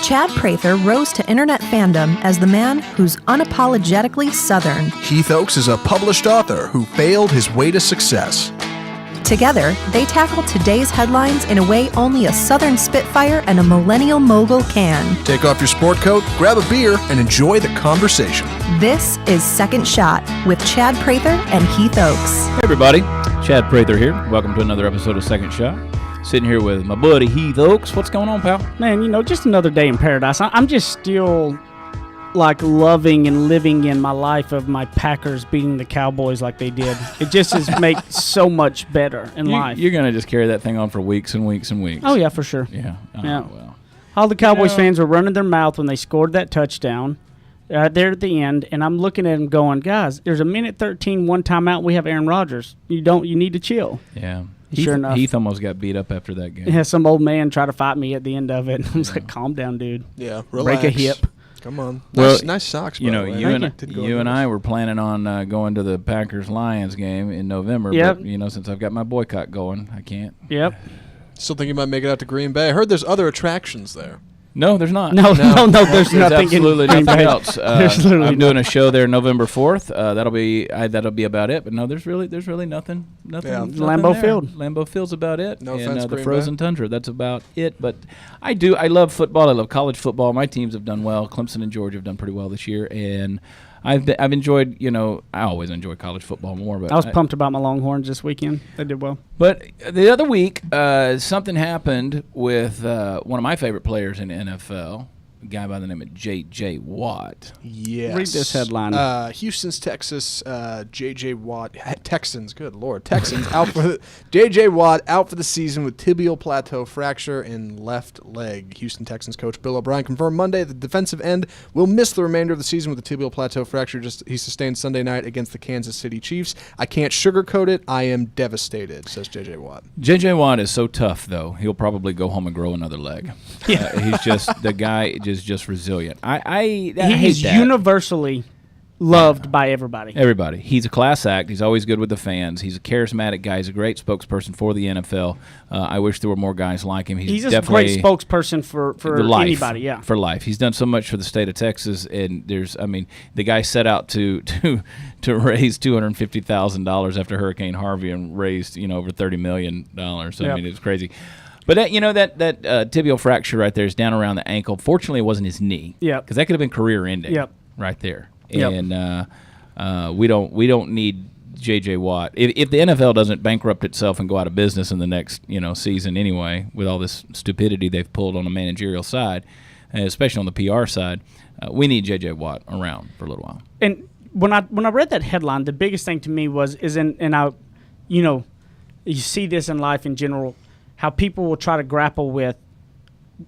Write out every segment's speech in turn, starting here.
Chad Prather rose to internet fandom as the man who's unapologetically Southern. Heath Oaks is a published author who failed his way to success. Together, they tackle today's headlines in a way only a Southern Spitfire and a millennial mogul can. Take off your sport coat, grab a beer, and enjoy the conversation. This is Second Shot with Chad Prather and Heath Oaks. Hey everybody, Chad Prather here. Welcome to another episode of Second Shot. Sitting here with my buddy Heath Oaks. What's going on, pal? Man, just another day in paradise. I'm just still like loving and living in my life of my Packers beating the Cowboys like they did. It just makes so much better in life. You're going to just carry that thing on for weeks and weeks and weeks. Oh, yeah, for sure. Yeah. Yeah. Well. All the Cowboys fans were running their mouth when they scored that touchdown there at the end, and I'm looking at them going, guys, there's a minute 13, one timeout, we have Aaron Rodgers. You need to chill. Yeah. Sure enough. Heath almost got beat up after that game. Yeah, some old man tried to fight me at the end of it. I was like, calm down, dude. Yeah, relax. Break a hip. Come on. Well, nice socks, by you the know, way. you and I were planning on going to the Packers-Lions game in November. Yep. But, since I've got my boycott going, I can't. Yep. Still think you might make it out to Green Bay. I heard there's other attractions there. No, there's not. No, there's nothing. Absolutely in nothing Green Bay. else. There's I'm doing a show there November 4th. That'll be about it. But no, there's really nothing. Yeah. Nothing Lambeau there. Field. Lambeau Field's about it. No and offense, the Green frozen Bay. tundra. That's about it. But I love football. I love college football. My teams have done well. Clemson and Georgia have done pretty well this year, and I've enjoyed. I always enjoy college football more. But I was pumped about my Longhorns this weekend. They did well. But the other week, something happened with one of my favorite players in the NFL. A guy by the name of J.J. Watt. Yes. Read this headline. Houston's Texas, J.J. Watt. Texans, good Lord. Texans out for J.J. Watt out for the season with tibial plateau fracture in left leg. Houston Texans coach Bill O'Brien confirmed Monday that the defensive end will miss the remainder of the season with the tibial plateau fracture he sustained Sunday night against the Kansas City Chiefs. I can't sugarcoat it. I am devastated, says J.J. Watt. J.J. Watt is so tough, though. He'll probably go home and grow another leg. Yeah. He's just the guy is just resilient. I hate that. Universally loved by everybody. Everybody. He's a class act. He's always good with the fans. He's a charismatic guy. He's a great spokesperson for the NFL. I wish there were more guys like him. He's just a great spokesperson for anybody. Yeah, for life. He's done so much for the state of Texas, and the guy set out to raise $250,000 after Hurricane Harvey and raised over $30 million. I mean, it's crazy. But that tibial fracture right there is down around the ankle. Fortunately, it wasn't his knee. Yeah, because that could have been career-ending. Yep. Right there. Yep. And we don't need J.J. Watt. If the NFL doesn't bankrupt itself and go out of business in the next season anyway, with all this stupidity they've pulled on the managerial side, especially on the PR side, we need J.J. Watt around for a little while. And when I read that headline, the biggest thing to me you see this in life in general, how people will try to grapple with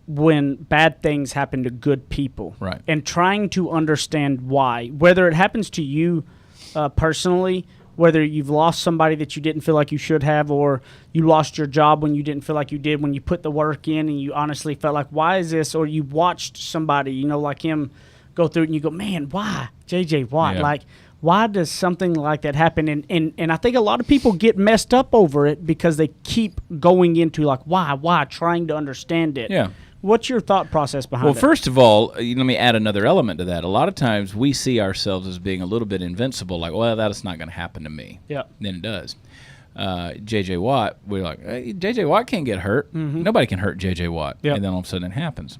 when bad things happen to good people. Right. And trying to understand why. Whether it happens to you personally, whether you've lost somebody that you didn't feel like you should have, or you lost your job when you didn't feel like you did, when you put the work in and you honestly felt like, why is this? Or you watched somebody, like him go through it and you go, man, why? J.J. Watt. Yeah. Like, why does something like that happen? And I think a lot of people get messed up over it because they keep going into like, why, trying to understand it. Yeah. What's your thought process behind it? Well, first of all, let me add another element to that. A lot of times we see ourselves as being a little bit invincible, like, well, that's not going to happen to me. Yeah. Then it does. J.J. Watt, we're like, hey, J.J. Watt can't get hurt. Mm-hmm. Nobody can hurt J.J. Watt. Yep. And then all of a sudden it happens.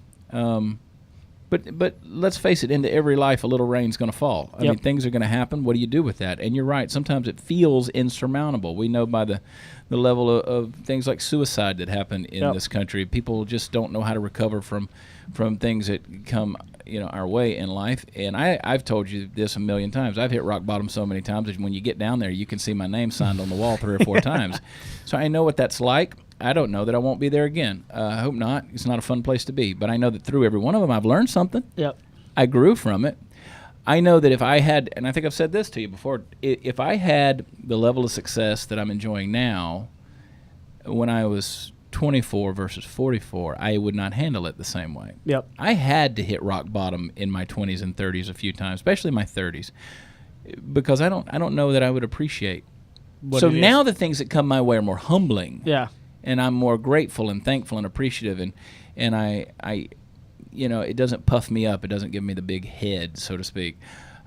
But let's face it, into every life a little rain's going to fall. I mean, things are going to happen. What do you do with that? And you're right. Sometimes it feels insurmountable. We know by the level of things like suicide that happen in this country. People just don't know how to recover from things that come our way in life. And I've told you this a million times. I've hit rock bottom so many times that when you get down there, you can see my name signed on the wall 3 or 4 times. So I know what that's like. I don't know that I won't be there again. I hope not. It's not a fun place to be. But I know that through every one of them, I've learned something. Yep. I grew from it. I know that if I had, and I think I've said this to you before, if I had the level of success that I'm enjoying now when I was 24 versus 44, I would not handle it the same way. Yep. I had to hit rock bottom in my 20s and 30s a few times, especially my 30s, because I don't know that I would appreciate. So now the things that come my way are more humbling. Yeah. And I'm more grateful and thankful and appreciative, and I it doesn't puff me up. It doesn't give me the big head, so to speak.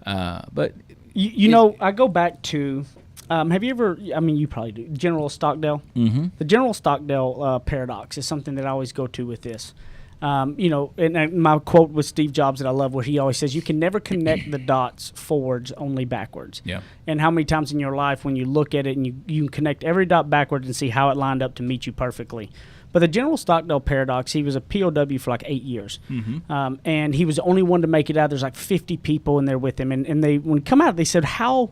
But I go back to. Have you ever? I mean, you probably do. General Stockdale. Mm-hmm. The General Stockdale paradox is something that I always go to with this. And my quote with Steve Jobs that I love, where he always says, "You can never connect the dots forwards, only backwards." Yeah. And how many times in your life, when you look at it and you can connect every dot backwards and see how it lined up to meet you perfectly. But the General Stockdale paradox, he was a POW for like 8 years. Mm-hmm. And he was the only one to make it out. There's like 50 people in there with him. And they, when he come out, they said, "How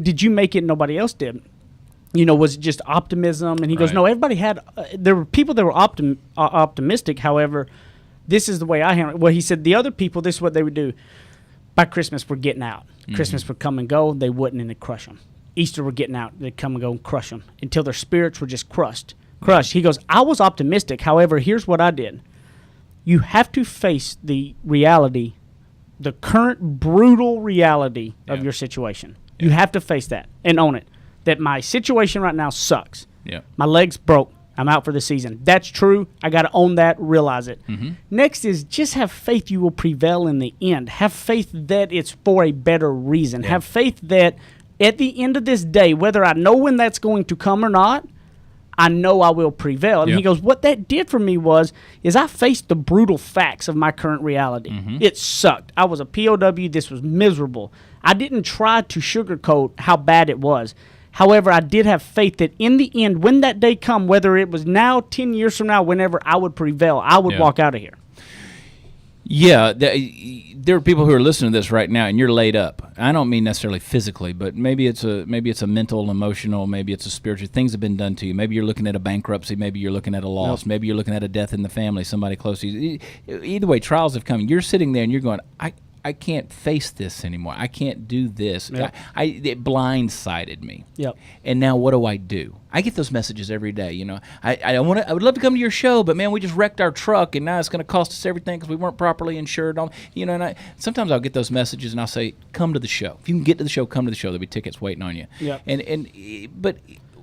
did you make it and nobody else did?" Was it just optimism? And he goes, "No, everybody had, there were people that were optimistic. However, this is the way I handle it." Well, he said the other people, this is what they would do. By Christmas, we're getting out. Mm-hmm. Christmas would come and go. They wouldn't, and they'd crush them. Easter, we're getting out. They'd come and go and crush them until their spirits were just crushed. He goes, "I was optimistic. However, here's what I did. You have to face the reality, the current brutal reality of your situation. Yeah. You have to face that and own it. That my situation right now sucks. Yeah. My leg's broke. I'm out for the season. That's true. I got to own that, realize it." Mm-hmm. Next is just have faith you will prevail in the end. Have faith that it's for a better reason. Yeah. Have faith that at the end of this day, whether I know when that's going to come or not, I know I will prevail. And he goes, what that did for me is I faced the brutal facts of my current reality. Mm-hmm. It sucked. I was a POW. This was miserable. I didn't try to sugarcoat how bad it was. However, I did have faith that in the end, when that day come, whether it was now, 10 years from now, whenever, I would prevail. I would walk out of here. Yeah, there are people who are listening to this right now, and you're laid up. I don't mean necessarily physically, but maybe it's a mental, emotional, maybe it's a spiritual. Things have been done to you. Maybe you're looking at a bankruptcy. Maybe you're looking at a loss. Nope. Maybe you're looking at a death in the family, somebody close to you. Either way, trials have come. You're sitting there, and you're going, I can't face this anymore. I can't do this. Yep. It blindsided me. Yep. And now what do? I get those messages every day. I would love to come to your show, but man, we just wrecked our truck, and now it's going to cost us everything because we weren't properly insured. And sometimes I'll get those messages, and I'll say, come to the show. If you can get to the show, come to the show. There'll be tickets waiting on you. Yep. But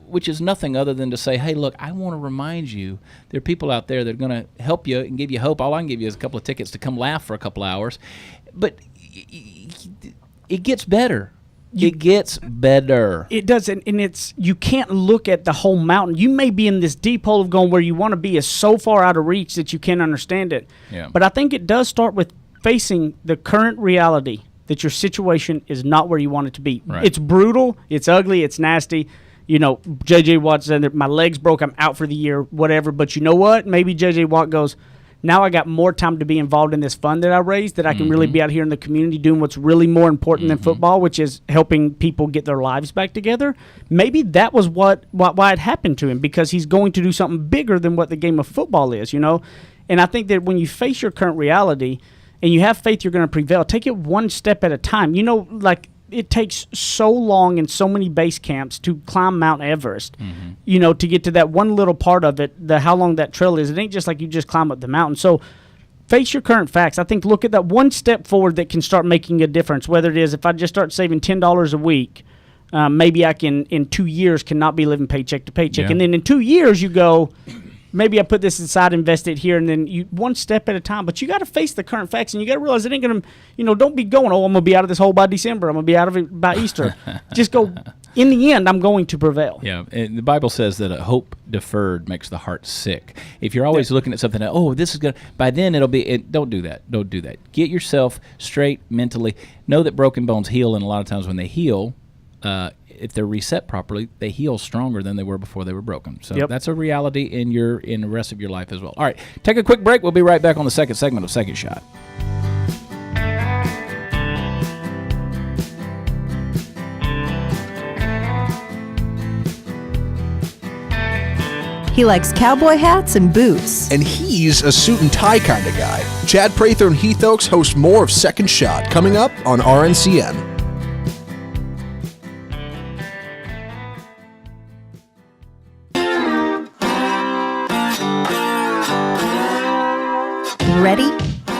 which is nothing other than to say, hey, look, I want to remind you there are people out there that are going to help you and give you hope. All I can give you is a couple of tickets to come laugh for a couple hours. But it gets better. It gets better. It does, and it's you can't look at the whole mountain. You may be in this deep hole of going where you want to be is so far out of reach that you can't understand it. Yeah. But I think it does start with facing the current reality that your situation is not where you want it to be. Right. It's brutal. It's ugly. It's nasty. J.J. Watt said that my leg's broke. I'm out for the year, whatever. But you know what? Maybe J.J. Watt goes, now I got more time to be involved in this fund that I raised, that I can really be out here in the community doing what's really more important than football, which is helping people get their lives back together. Maybe that was why it happened to him, because he's going to do something bigger than what the game of football is, And I think that when you face your current reality and you have faith you're going to prevail, take it one step at a time. It takes so long and so many base camps to climb Mount Everest, to get to that one little part of it, how long that trail is. It ain't just like you just climb up the mountain. So face your current facts. I think look at that one step forward that can start making a difference, whether it is if I just start saving $10 a week, maybe I can, in 2 years, cannot be living paycheck to paycheck. Yeah. And then in 2 years you go, maybe I put this aside, invest it here, and then you one step at a time. But you got to face the current facts, and you got to realize it ain't going to, don't be going, I'm going to be out of this hole by December. I'm going to be out of it by Easter. Just go, in the end, I'm going to prevail. Yeah, and the Bible says that a hope deferred makes the heart sick. If you're always looking at something, this is going to, by then it'll be, don't do that. Don't do that. Get yourself straight mentally. Know that broken bones heal, and a lot of times when they heal, if they're reset properly, they heal stronger than they were before they were broken. So that's a reality in the rest of your life as well. All right, take a quick break. We'll be right back on the second segment of Second Shot. He likes cowboy hats and boots. And he's a suit and tie kind of guy. Chad Prather and Heath Oaks host more of Second Shot coming up on RNCN. Ready,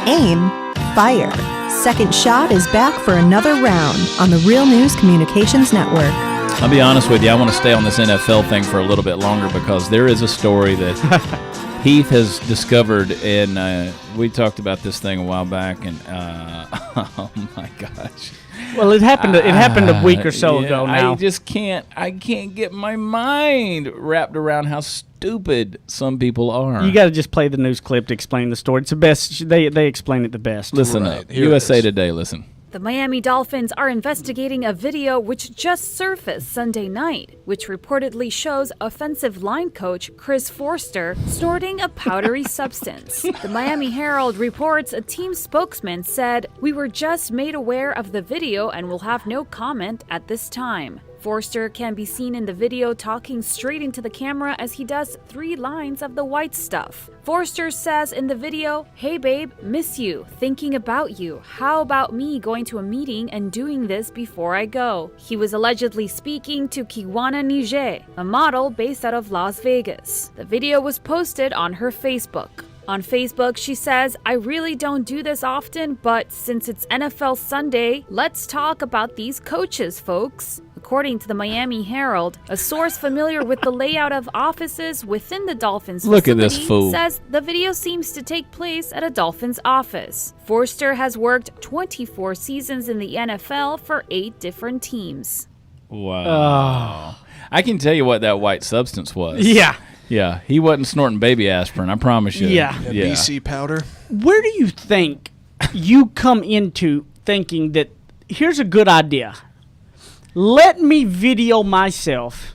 aim, fire. Second Shot is back for another round on the Real News Communications Network. I'll be honest with you, I want to stay on this NFL thing for a little bit longer because there is a story that Heath has discovered, and we talked about this thing a while back, and oh my gosh. Well, it happened. It happened a week or so ago. Now I just can't. I can't get my mind wrapped around how stupid some people are. You got to just play the news clip to explain the story. It's the best. They explain it the best. Listen up. USA Today. Listen. The Miami Dolphins are investigating a video which just surfaced Sunday night, which reportedly shows offensive line coach Chris Forster snorting a powdery substance. The Miami Herald reports a team spokesman said, "We were just made aware of the video and will have no comment at this time." Forster can be seen in the video talking straight into the camera as he does 3 lines of the white stuff. Forster says in the video, "Hey babe, miss you, thinking about you. How about me going to a meeting and doing this before I go?" He was allegedly speaking to Kiwana Nije, a model based out of Las Vegas. The video was posted on her Facebook. On Facebook, she says, "I really don't do this often, but since it's NFL Sunday, let's talk about these coaches, folks." According to the Miami Herald, a source familiar with the layout of offices within the Dolphins Look at facility this fool. says the video seems to take place at a Dolphins office. Forster has worked 24 seasons in the NFL for 8 different teams. Wow. I can tell you what that white substance was. Yeah. Yeah, he wasn't snorting baby aspirin, I promise you. Yeah. BC powder. Where do you think you come into thinking that here's a good idea? Let me video myself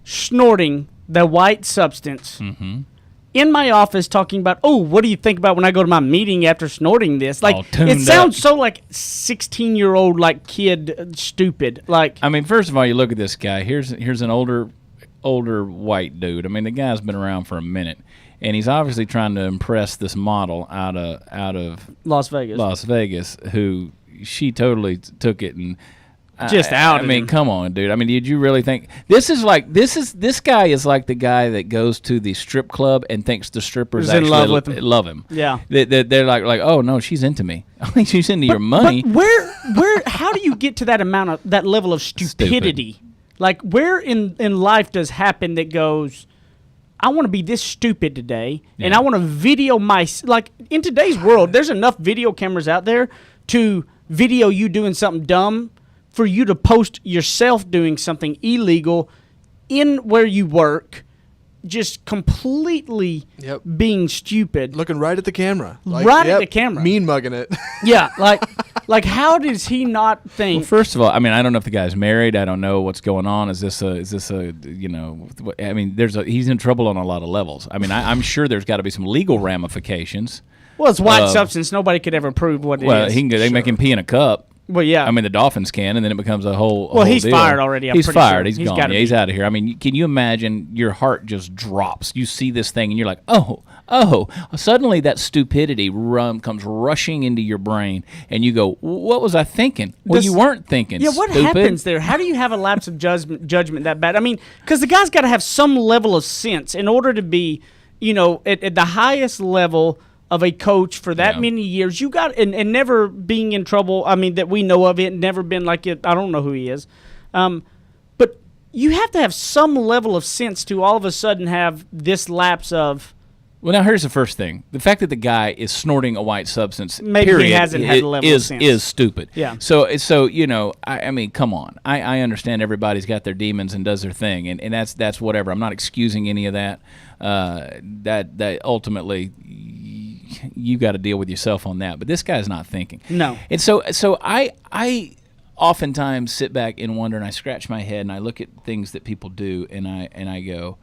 snorting the white substance in my office talking about, oh, what do you think about when I go to my meeting after snorting this? Like, All tuned it sounds up. so like 16-year-old like kid stupid. Like, I mean, first of all, you look at this guy. Here's an older white dude. I mean, the guy's been around for a minute, and he's obviously trying to impress this model out of Las Vegas. Who she totally took it and Just outed I mean, him. come on, dude. I mean, did you really think this guy is like the guy that goes to the strip club and thinks the strippers Is in actually love with him. love him? Yeah. They're like, oh no, she's into me. I mean, she's into your money. But how do you get to that level of stupidity? Like, where in life does happen that goes, I want to be this stupid today, and I want to video like, in today's world, there's enough video cameras out there to video you doing something dumb for you to post yourself doing something illegal in where you work, just completely being stupid. Looking right at the camera. At the camera. Mean mugging it. Yeah, like how does he not think? Well, first of all, I mean, I don't know if the guy's married. I don't know what's going on. Is this a I mean, he's in trouble on a lot of levels. I mean, I'm sure there's got to be some legal ramifications. Well, it's white substance. Nobody could ever prove what it is. Well, they make him pee in a cup. Well, yeah. I mean, the Dolphins can, and then it becomes a whole. Well, he's deal. fired already. He's fired. Sure. He's gone. Yeah, he's out of here. I mean, can you imagine? Your heart just drops. You see this thing, and you're like, oh. Suddenly, that stupidity comes rushing into your brain, and you go, "What was I thinking?" Well, you weren't thinking. Yeah, what stupid. happens there? How do you have a lapse of judgment that bad? I mean, because the guy's got to have some level of sense in order to be, at the highest level of a coach for that many years. You got and never being in trouble. I mean, that we know of it. Never been like it. I don't know who he is, but you have to have some level of sense to all of a sudden have this lapse of. Well, now here's the first thing: the fact that the guy is snorting a white substance, maybe period, he hasn't had a level of sense. Is stupid. Yeah. So I mean, come on. I understand everybody's got their demons and does their thing, and that's whatever. I'm not excusing any of that. That ultimately you got to deal with yourself on that. But this guy's not thinking. No. And so I oftentimes sit back and wonder, and I scratch my head and I look at things that people do, and I go,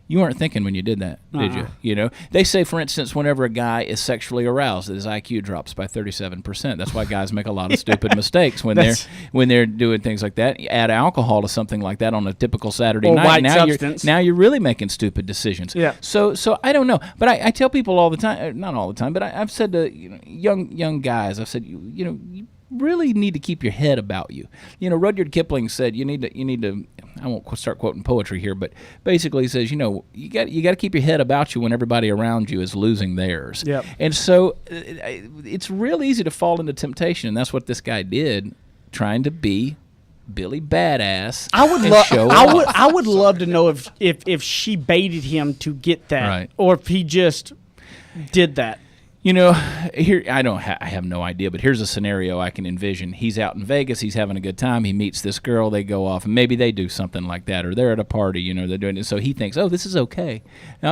you weren't thinking when you did that, did you? They say, for instance, whenever a guy is sexually aroused, that his IQ drops by 37%. That's why guys make a lot of stupid mistakes when they're doing things like that. You add alcohol to something like that on a typical Saturday night. White substance. Now you're really making stupid decisions. Yeah. So I don't know, but I tell people all the time, not all the time, but I've said to young guys, I've said you really need to keep your head about you. Rudyard Kipling said you need to. I won't start quoting poetry here, but basically he says, you got to keep your head about you when everybody around you is losing theirs. Yep. And so it's real easy to fall into temptation, and that's what this guy did, trying to be Billy Badass. I would and love. show I off. would love to know if she baited him to get that, Right. or if he just did that. You know, here I have no idea, but here's a scenario I can envision. He's out in Vegas, he's having a good time, he meets this girl, they go off, and maybe they do something like that, or they're at a party, you know, they're doing it. So he thinks, oh, this is okay.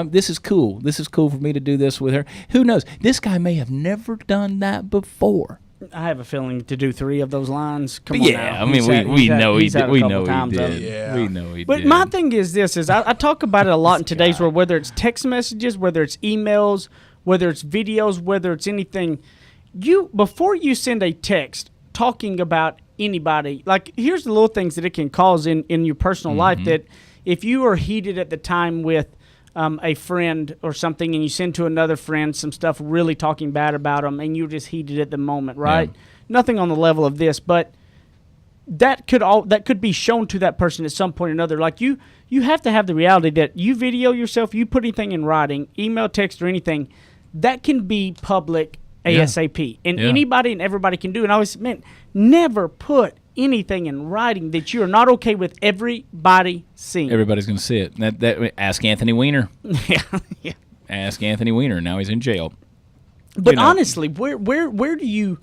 This is cool. This is cool for me to do this with her. Who knows? This guy may have never done that before. I have a feeling to do 3 of those lines. Come on Yeah, now. I mean, we know he did. We know he did. Yeah. We know he But did. my thing is this: I talk about it a lot in today's world, whether it's text messages, whether it's emails, whether it's videos, whether it's anything. Before you send a text talking about anybody, like here's the little things that it can cause in your personal life. That if you are heated at the time with a friend or something, and you send to another friend some stuff really talking bad about them, and you're just heated at the moment, right? Yeah. Nothing on the level of this, but that could be shown to that person at some point or another. Like you have to have the reality that you video yourself, you put anything in writing, email, text, or anything, that can be public ASAP. And anybody and everybody can do it. And I always meant never put anything in writing that you are not okay with everybody seeing. Everybody's going to see it. Ask Anthony Weiner. yeah. Ask Anthony Weiner. Now he's in jail. But honestly, where do you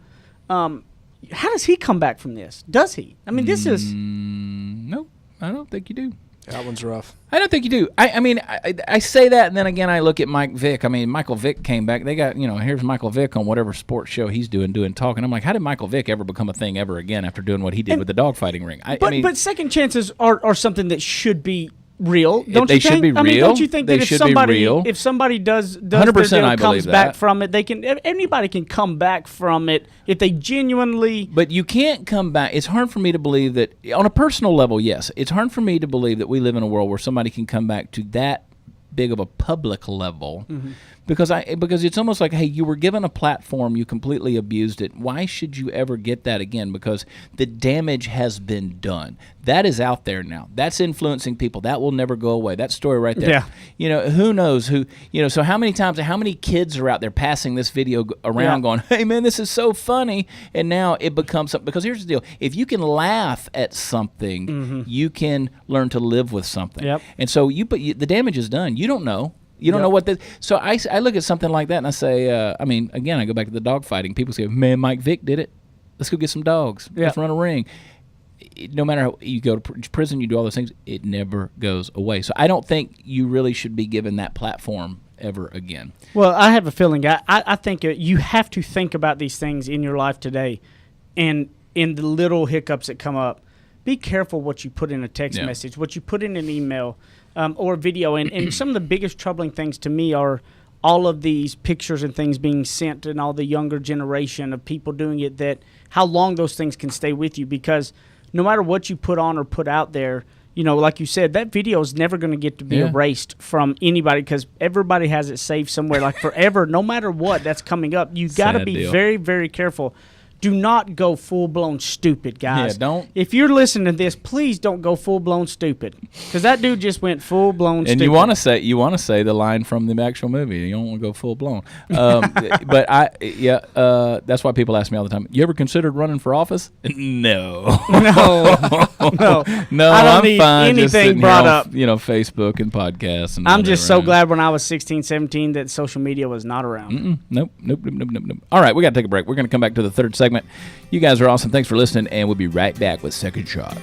how does he come back from this? Does he? I mean, this is Nope, I don't think you do. That one's rough. I don't think you do. I mean, I say that, and then again, I look at Mike Vick. I mean, Michael Vick came back. They got, here's Michael Vick on whatever sports show he's doing talking. I'm like, how did Michael Vick ever become a thing ever again after doing what he did with the dogfighting ring? But second chances are something that should be real, don't they you think? should be I mean, real. don't you think They that should be real. if somebody does 100% their deal, I comes believe back that. from it, anybody can come back from it if they genuinely. But you can't come back. It's hard for me to believe that, on a personal level, yes. It's hard for me to believe that we live in a world where somebody can come back to that big of a public level. Because it's almost like, hey, you were given a platform, you completely abused it. Why should you ever get that again? Because the damage has been done. That is out there now. That's influencing people. That will never go away. That story right there. Yeah. Who knows who, so how many kids are out there passing this video around going, hey, man, this is so funny. And now it becomes something. Because here's the deal. If you can laugh at something, you can learn to live with something. Yep. And so the damage is done. You don't know. You don't know what this. So I look at something like that and I say, again, I go back to the dog fighting. People say, man, Mike Vick did it. Let's go get some dogs. Let's run a ring. No matter how you go to prison, you do all those things, it never goes away. So I don't think you really should be given that platform ever again. Well, I have a feeling. I think you have to think about these things in your life today, and in the little hiccups that come up. Be careful what you put in a text message, what you put in an email. Or video, and some of the biggest troubling things to me are all of these pictures and things being sent and all the younger generation of people doing it, that how long those things can stay with you, because no matter what you put on or put out there, like you said, that video is never going to get to be erased from anybody, because everybody has it saved somewhere, like forever, no matter what that's coming up. You got to be very, very careful. Do not go full-blown stupid, guys. Yeah, don't. If you're listening to this, please don't go full-blown stupid, because that dude just went full-blown stupid. And you want to say the line from the actual movie. You don't want to go full-blown. But that's why people ask me all the time, you ever considered running for office? No. No. I don't need fine anything just sitting brought here up. on, Facebook and podcasts. And I'm just so whatever. glad when I was 16, 17 that social media was not around. Nope. All right, we got to take a break. We're going to come back to the third segment. You guys are awesome. Thanks for listening, and we'll be right back with Second Shot.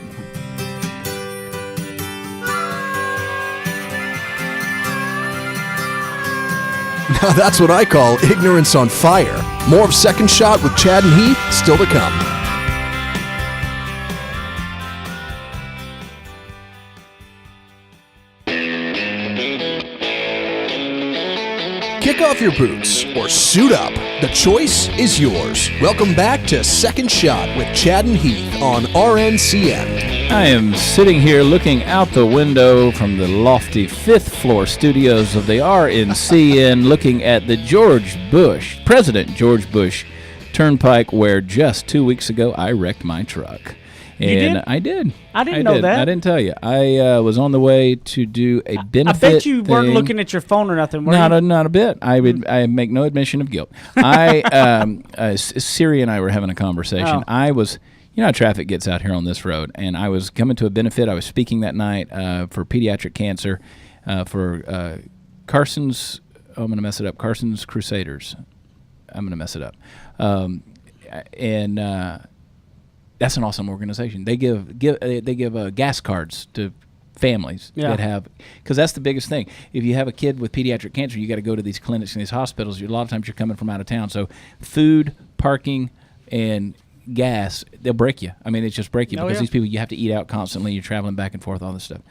Now that's what I call ignorance on fire. More of Second Shot with Chad and Heath still to come. Kick off your boots or suit up. The choice is yours. Welcome back to Second Shot with Chad and Heath on RNCN. I am sitting here looking out the window from the lofty fifth floor studios of the RNCN, looking at the President George Bush Turnpike, where just 2 weeks ago I wrecked my truck. You did? I did. I didn't know that. I didn't tell you. I was on the way to do a benefit. I bet you weren't thing. looking at your phone or nothing, were you? Not a bit. I make no admission of guilt. Siri and I were having a conversation. Oh. I was, You know how traffic gets out here on this road. And I was coming to a benefit. I was speaking that night for pediatric cancer for Carson's, I'm going to mess it up, Carson's Crusaders. I'm going to mess it up. And that's an awesome organization. They give gas cards to families that have, because that's the biggest thing. If you have a kid with pediatric cancer, you got to go to these clinics and these hospitals. A lot of times you're coming from out of town. So food, parking, and gas, they'll break you. I mean, it's just break you because these people, you have to eat out constantly. You're traveling back and forth, all this stuff,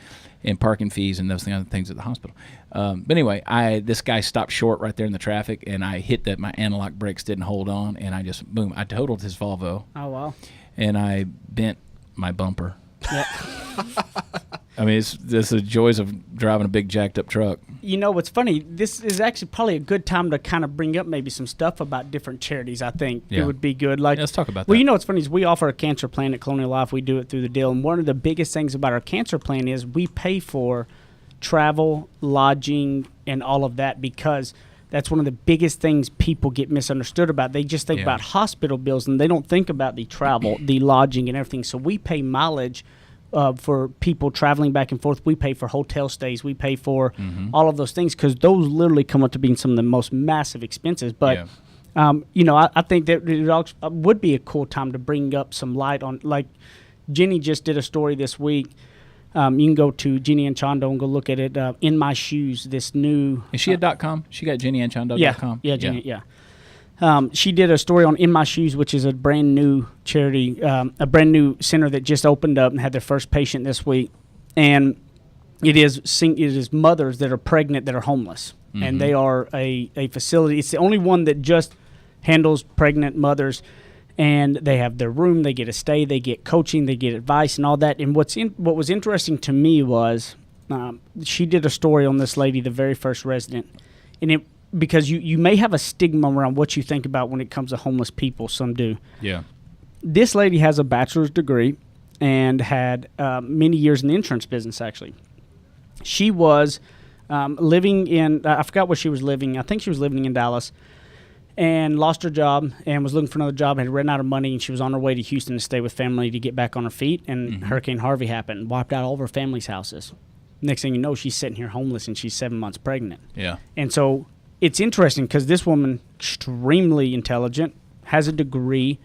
and parking fees and those other things at the hospital. But anyway, this guy stopped short right there in the traffic, and I hit that. My analog brakes didn't hold on, and I just, boom, I totaled his Volvo. Oh, wow. And I bent my bumper. Yep. I mean, it's the joys of driving a big jacked up truck. You know what's funny? This is actually probably a good time to kind of bring up maybe some stuff about different charities. I think it would be good. Like, let's talk about that. Well, you know what's funny is we offer a cancer plan at Colonial Life. We do it through the deal, and one of the biggest things about our cancer plan is we pay for travel, lodging, and all of that, because that's one of the biggest things people get misunderstood about. They just think about hospital bills, and they don't think about the travel, the lodging, and everything. So we pay mileage for people traveling back and forth. We pay for hotel stays. We pay for all of those things, because those literally come up to being some of the most massive expenses. But, you know, I think that it would be a cool time to bring up some light on, like Jenny just did a story this week. You can go to Jenny Anchondo and go look at it. In My Shoes, this new... Is she a .com? She got JennyAnchondo.com? Yeah, Jenny, yeah. She did a story on In My Shoes, which is a brand new charity, a brand new center that just opened up and had their first patient this week. And it is mothers that are pregnant that are homeless. And they are a facility. It's the only one that just handles pregnant mothers. And they have their room, they get a stay, they get coaching, they get advice and all that. And what was interesting to me was she did a story on this lady, the very first resident. And because you may have a stigma around what you think about when it comes to homeless people. Some do. Yeah. This lady has a bachelor's degree and had many years in the insurance business, actually. She was living in, I forgot where she was living. I think she was living in Dallas, and lost her job and was looking for another job, had run out of money, and she was on her way to Houston to stay with family to get back on her feet. And Hurricane Harvey happened, wiped out all of her family's houses. Next thing you know, she's sitting here homeless, and she's 7 months pregnant. Yeah. And so it's interesting because this woman, extremely intelligent, has a degree.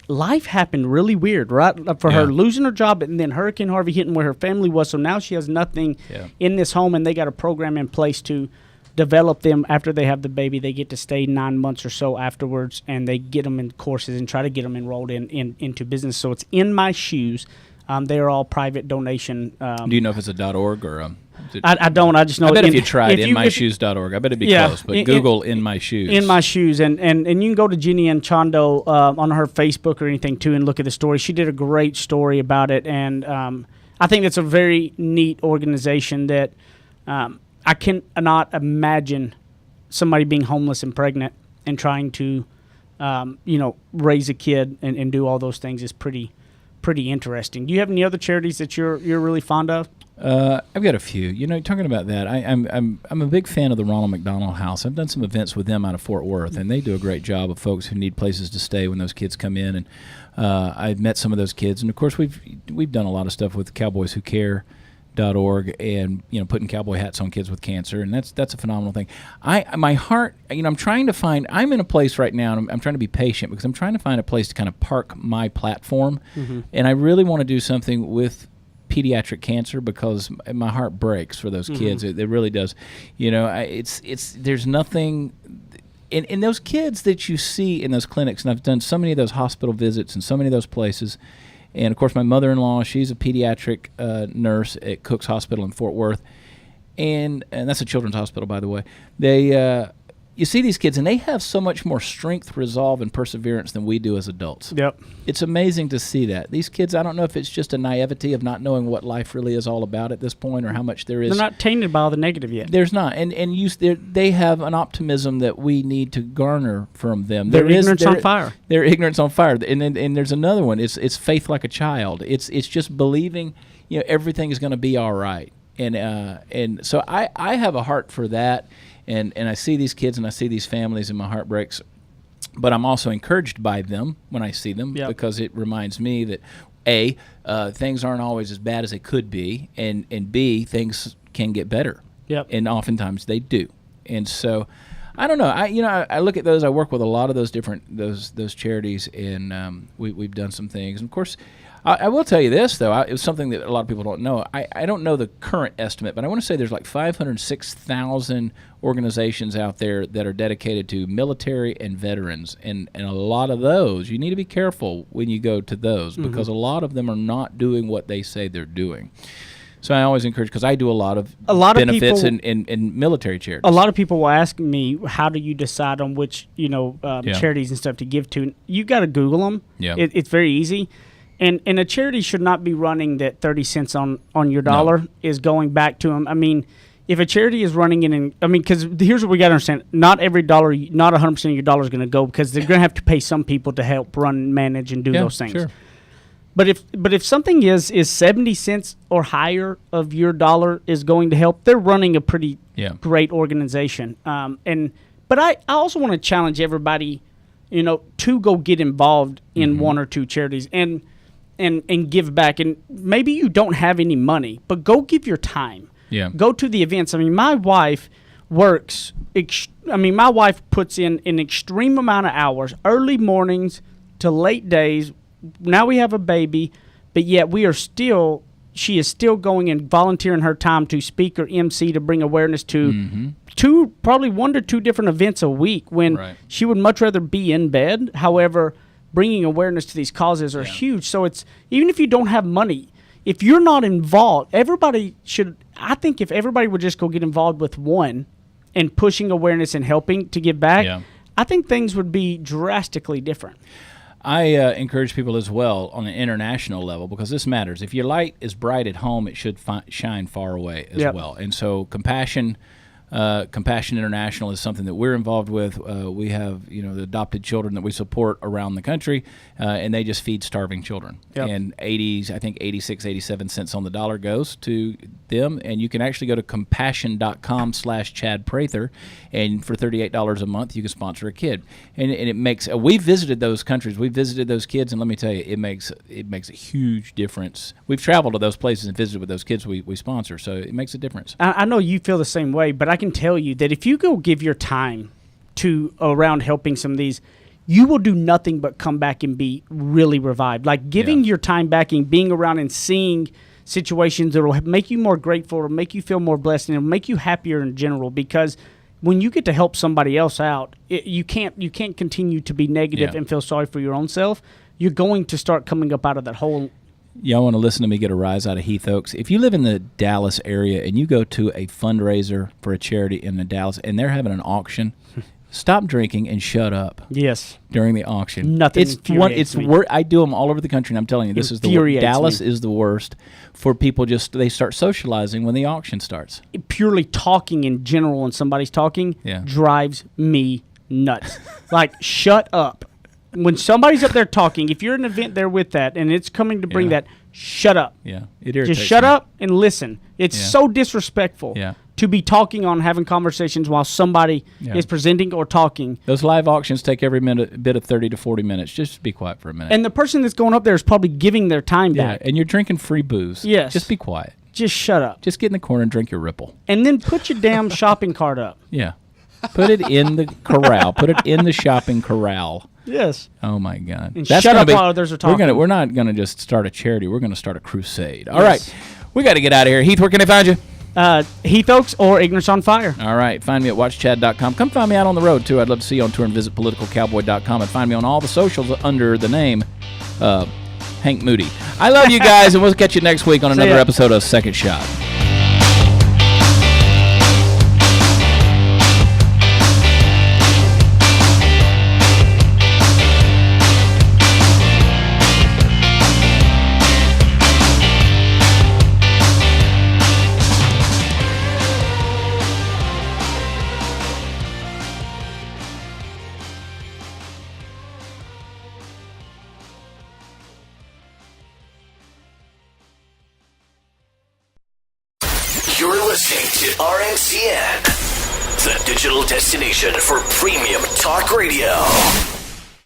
Life happened really weird, right? For her losing her job and then Hurricane Harvey hitting where her family was. So now she has nothing in this home, and they got a program in place to develop them after they have the baby. They get to stay 9 months or so afterwards, and they get them in courses and try to get them enrolled into business. So it's In My Shoes. They are all private donation. Do you know if it's a .org or I don't. I just know. I bet if you tried InMyShoes.org, I bet it'd be close. But Google In My Shoes. In My Shoes, and you can go to Jenny Anchondo on her Facebook or anything too, and look at the story. She did a great story about it, and I think it's a very neat organization that I cannot imagine somebody being homeless and pregnant and trying to, raise a kid and do all those things is pretty interesting. Do you have any other charities that you're really fond of? I've got a few. You know, talking about that, I'm a big fan of the Ronald McDonald House. I've done some events with them out of Fort Worth, and they do a great job of folks who need places to stay when those kids come in. And I've met some of those kids, and of course we've done a lot of stuff with Cowboys Who Care. .org, and putting cowboy hats on kids with cancer, and that's a phenomenal thing. My heart, I'm trying to find. I'm in a place right now, and I'm trying to be patient because I'm trying to find a place to kind of park my platform, and I really want to do something with pediatric cancer because my heart breaks for those kids. It really does. There's nothing. In those kids that you see in those clinics, and I've done so many of those hospital visits and so many of those places. And, of course, my mother-in-law, she's a pediatric nurse at Cook's Hospital in Fort Worth. And that's a children's hospital, by the way. You see these kids, and they have so much more strength, resolve, and perseverance than we do as adults. Yep. It's amazing to see that. These kids, I don't know if it's just a naivety of not knowing what life really is all about at this point or how much there is. They're not tainted by all the negative yet. There's not. And they have an optimism that we need to garner from them. Their ignorance on fire. Their ignorance on fire. And there's another one. It's faith like a child. It's just believing everything is going to be all right. And so I have a heart for that. And I see these kids and I see these families and my heart breaks. but I'm also encouraged by them when I see them because it reminds me that A, things aren't always as bad as they could be, and B, things can get better. Yep. And oftentimes they do. And so I don't know. I look at those. I work with a lot of those different those charities, and we've done some things. And of course, I will tell you this though. It was something that a lot of people don't know. I don't know the current estimate, but I want to say there's like 506,000 organizations out there that are dedicated to military and veterans, and a lot of those you need to be careful when you go to those because a lot of them are not doing what they say they're doing. So I always encourage, because I do a lot of benefits in military charities. A lot of people will ask me, how do you decide on which charities and stuff to give to? You got to Google them. Yeah. It's very easy. And a charity should not be running that 30 cents on your dollar is going back to them. I mean, if a charity is running because here's what we got to understand. Not every dollar, not 100% of your dollar is going to go, because they're going to have to pay some people to help run, manage, and do those things. Sure. But if something is 70 cents or higher of your dollar is going to help, they're running a pretty great organization. But I also want to challenge everybody, to go get involved in one or two charities and give back. And maybe you don't have any money, but go give your time. Yeah. Go to the events. I mean, my wife works. My wife puts in an extreme amount of hours, early mornings to late days. Now we have a baby, but yet she is still going and volunteering her time to speak or MC to bring awareness to probably 1 to 2 different events a week when she would much rather be in bed. However, bringing awareness to these causes are huge. So it's, even if you don't have money, if you're not involved, I think if everybody would just go get involved with one and pushing awareness and helping to give back, I think things would be drastically different. I encourage people as well on an international level, because this matters. If your light is bright at home, it should shine far away as well. And so Compassion International is something that we're involved with. We have the adopted children that we support around the country, and they just feed starving children. And 86, 87 cents on the dollar goes to them. And you can actually go to compassion.com/Chad Prather, and for $38 a month you can sponsor a kid. And it makes we visited those countries, we visited those kids, and let me tell you, it makes a huge difference. We've traveled to those places and visited with those kids we sponsor, so it makes a difference. I know you feel the same way, but I can tell you that if you go give your time to around helping some of these, you will do nothing but come back and be really revived. Like giving your time back and being around and seeing situations that will make you more grateful, or make you feel more blessed, and it'll make you happier in general. Because when you get to help somebody else out, you can't continue to be negative and feel sorry for your own self. You're going to start coming up out of that hole. Y'all want to listen to me get a rise out of Heath Oaks? If you live in the Dallas area and you go to a fundraiser for a charity in the Dallas and they're having an auction, stop drinking and shut up. Yes. During the auction. Nothing infuriates me. I do them all over the country, and I'm telling you, this is the worst. Dallas is the worst for people. They start socializing when the auction starts. Purely talking in general when somebody's talking drives me nuts. Like, shut up. When somebody's up there talking, if you're at an event there with that and it's coming to bring that, shut up. Yeah, it irritates Just shut me. up and listen. It's so disrespectful to be talking on, having conversations while somebody is presenting or talking. Those live auctions take every bit of 30 to 40 minutes. Just be quiet for a minute. And the person that's going up there is probably giving their time back. And you're drinking free booze. Yes. Just be quiet. Just shut up. Just get in the corner and drink your Ripple. And then put your damn shopping cart up. Yeah. Put it in the corral. Put it in the shopping corral. Yes. Oh, my God. And shut up while others are talking. We're not going to just start a charity. We're going to start a crusade. All right. We got to get out of here. Heath, where can I find you? Heath Oaks or Ignorance on Fire. All right. Find me at watchchad.com. Come find me out on the road, too. I'd love to see you on tour, and visit politicalcowboy.com, and find me on all the socials under the name Hank Moody. I love you guys, and we'll catch you next week on another episode of Second Shot. You're listening to RNCN, the digital destination for premium talk radio.